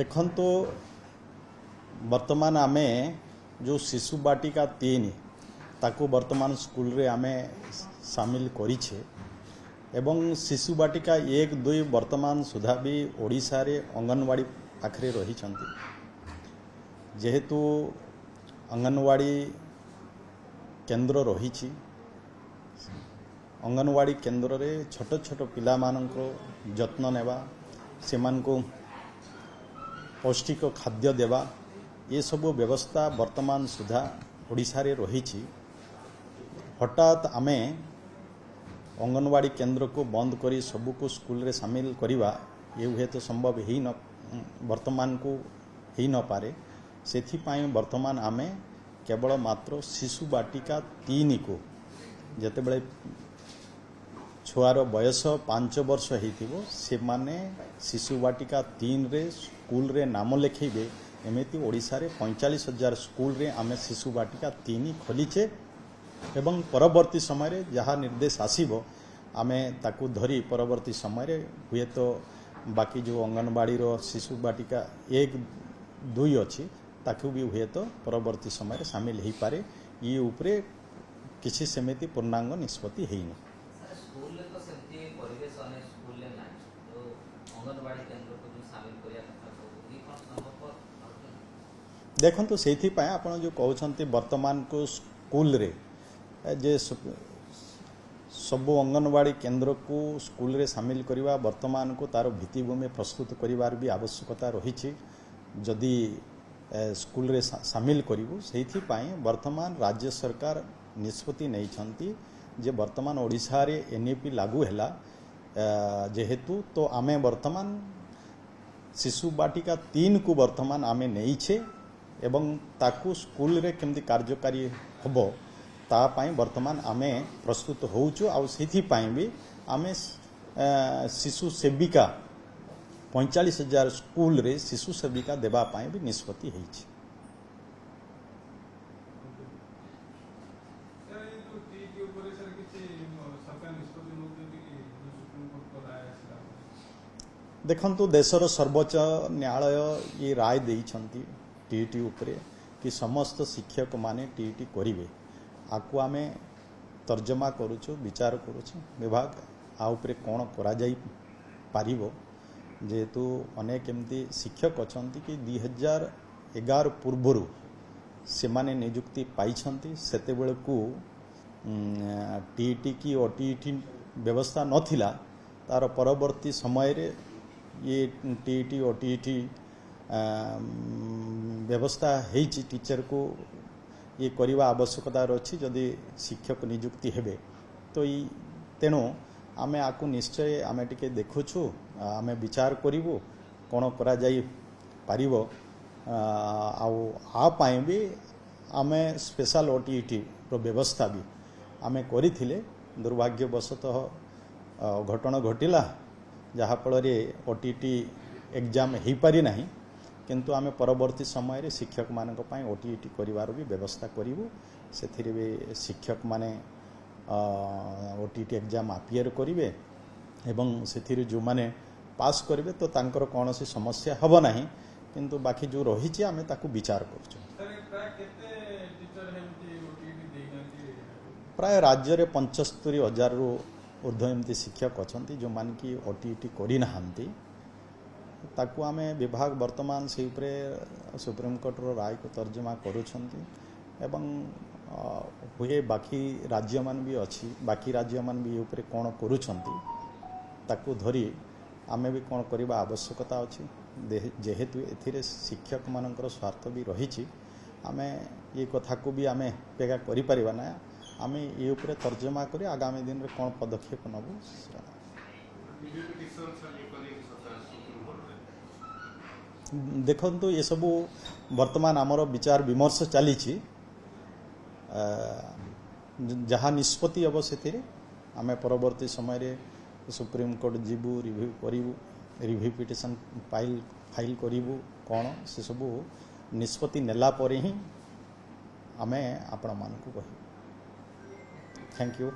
देखंतु वर्तमान आमे जो शिशु बाटिका 3 ताकू वर्तमान स्कूल रे आमे शामिल करिछे एवं शिशु बाटिका 1 2 वर्तमान सुधा भी ओडिशा रे अंगनवाड़ी पाखरे रही छंती जेहेतु अंगनवाड़ी केंद्र रही अंगनवाड़ी केंद्र रे छोट छोट पिला माननको जत्न नेबा सेमान को पौष्टिक खाद्य देवा ये सब व्यवस्था वर्तमान सुधा ओडिशा रे रही हठात आमे अंगनवाड़ी केंद्र को बंद करी सबू को स्कूल रे शामिल करिवा ये हुए तो संभव ही न वर्तमान को ही न पारे सेथि पाई वर्तमान आमे केवल मात्र शिशु बाटिका 3 को जते बेले छुआर बयस 5 वर्ष होइथिबो से माने शिशु बाटिका 3 रे स्कूल रे नाम लिखेबे एमिति ओडिशा रे 45,000 स्कूल रे आमे शिशु बाटिका 3 खोलीचे एवं परवर्ती समय रे जहाँ निर्देश आसीबो आमे ताकू धरी परवर्ती समय रे हुए तो बाकी जो अंगनवाड़ी रो शिशु बाटिका 1 2 अछि ताकू भी हुए तो परवर्ती समय रे शामिल ही पारे ये ऊपरे किसी समिति पूर्णांग निष्पत्ति हेइनी स्कूल ले तो सेंती परिवेश अने स्कूल ले ना तो अंगनवाड़ी केंद्र को जो शामिल करिया कथा को ई कोन संभव देखंतु सेथि पाए आपण जो कहउछंती वर्तमान को स्कूल रे जे सब अंगनवाड़ी केंद्र को स्कूल रे शामिल करिवा वर्तमान को तार भित्तिभूमि प्रस्तुत करिवार भी आवश्यकता रही जदि स्कूल रे शामिल करिवु सेथि पाए वर्तमान राज्य सरकार निष्पत्ति नहीं छंती जे वर्तमान ओडिशा रे एनईपी लागू हैला जेहेतु तो आमे वर्तमान शिशु बाटिका 3 को वर्तमान आमे नहीं छे एवं ताकू स्कूल रे केमती कार्यकारी हबो ता पाई वर्तमान आमे प्रस्तुत होउछु आ सेथि पाई भी आमे शिशु सेविका 45,000 स्कूल रे शिशु सेविका देबा पाई भी निष्पत्ति हेछि देखंतु देशर सर्वोच्च न्यायालय ये राय देइछंती टीईटी उपरे कि समस्त शिक्षक माने टीईटी करिवे आकु आमे तर्जमा करूछु विचार करूछु विभाग आ उपरे कोन करा जाई पारिबो जेतु अनेक एमती शिक्षक अछंती कि 2011 पूर्वरु से माने नियुक्ति पाइछंती सेते बेले को टीईटी की ओटीईटी व्यवस्था नथिला तार परवर्ती समय रे ये टीईटी ओटीईटी व्यवस्था हेची टीचर को ये करवा आवश्यकता रही जदि शिक्षक नियुक्ति हेबे तो ये तेणु आमे आकु निश्चय आमे टिके देखुछु आमे विचार करिवु कोन करा जाई पारिबो आ पाए भी आमे स्पेशल ओटीईटी रो व्यवस्था भी आमे करिथिले दुर्भाग्यवशतः घटना घटिला जहाँ फल ओटीईटी एग्जाम हो पारि नाही किंतु आमे परवर्ती समय रे शिक्षक मानक पई ओटीईटी करिवार भी व्यवस्था करिवु सेथिरे भी शिक्षक माने ओटीईटी एग्जाम अपियर करिवे एवं सेथिरे जो माने पास करिवे तो तांकर कोनोसी समस्या हबो नाही किंतु बाकी जो रहिछि आमे ताकू विचार करछु प्राय राज्य रे 75,000 रु ऊर्ध्व एमती शिक्षक अछंती जो मान की ओटीईटी करि नाहंती ताकू आमे विभाग वर्तमान से उपरे सुप्रीम कोर्ट रो राय को तर्जमा करूछंती एवं हुए बाकी राज्य मान भी अछि बाकी राज्य मान भी उपरे कोन करूछंती ताकू धरी आमे भी कोन करबा आवश्यकता अछि जेहेतु एथिरे शिक्षक मानकर स्वार्थ भी रहिछि आमे ये कथा को भी आमे पेगा करि परिबा ना आमे ये उपरे तर्जमा करी आगामी दिन रे कोन पदक्षेप नबु देखंतु ये सब वर्तमान आमर विचार विमर्श चली जहाँ निष्पत्ति हम से आम परवर्ती समय रे सुप्रीम कोर्ट जीवु रिव्यू करूँ रिव्यू पिटिशन फाइल करूँ कौन से सब निष्पत्ति नेला परे ही आमे आपण मानकु कहि थैंक यू।